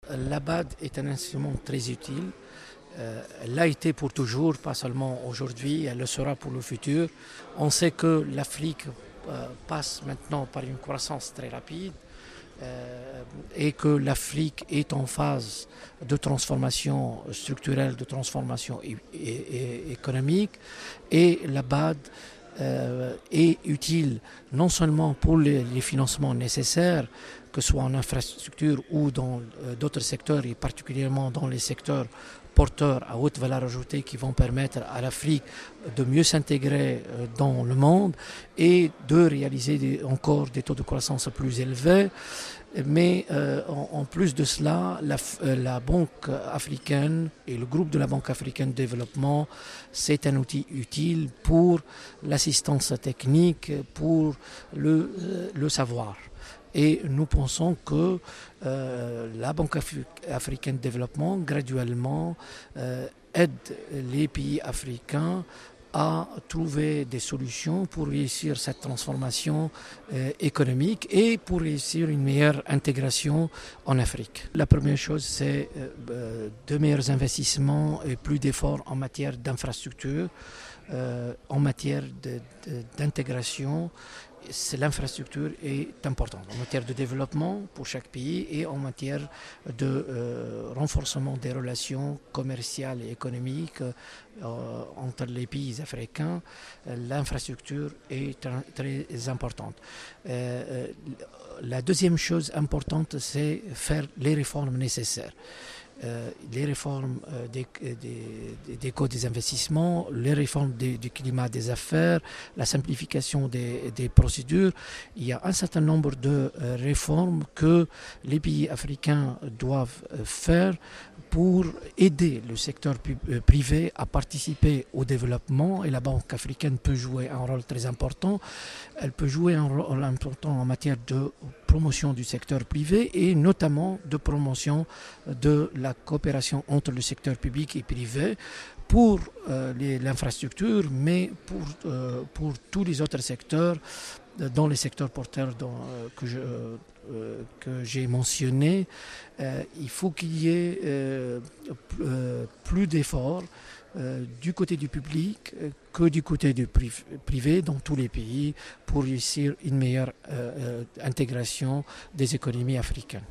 La BAD est un instrument très utile. Elle l'a été pour toujours, pas seulement aujourd'hui, elle le sera pour le futur. On sait que l'Afrique passe maintenant par une croissance très rapide et que l'Afrique est en phase de transformation structurelle, de transformation économique. Et la BAD est utile non seulement pour les financements nécessaires, que ce soit en infrastructure ou dans d'autres secteurs, et particulièrement dans les secteurs porteurs à haute valeur ajoutée qui vont permettre à l'Afrique de mieux s'intégrer dans le monde et de réaliser encore des taux de croissance plus élevés. Mais en plus de cela, la Banque africaine et le groupe de la Banque africaine de développement, c'est un outil utile pour l'assistance technique, pour le savoir. Et nous pensons que la Banque africaine de développement, graduellement, aide les pays africains à trouver des solutions pour réussir cette transformation économique et pour réussir une meilleure intégration en Afrique. La première chose, c'est de meilleurs investissements et plus d'efforts en matière d'infrastructure, en matière d'intégration. L'infrastructure est importante en matière de développement pour chaque pays et en matière de renforcement des relations commerciales et économiques entre les pays africains. L'infrastructure est très importante. La deuxième chose importante, c'est faire les réformes nécessaires. Les réformes des codes des investissements, les réformes du climat des affaires, la simplification des procédures. Il y a un certain nombre de réformes que les pays africains doivent faire pour aider le secteur privé à participer au développement, et la Banque africaine peut jouer un rôle très important. Elle peut jouer un rôle important en matière de promotion du secteur privé et notamment de promotion de la coopération entre le secteur public et privé pour l'infrastructure, mais pour tous les autres secteurs, dans les secteurs porteurs que j'ai mentionnés. Il faut qu'il y ait plus d'efforts du côté du public que du côté du privé dans tous les pays pour réussir une meilleure intégration des économies africaines.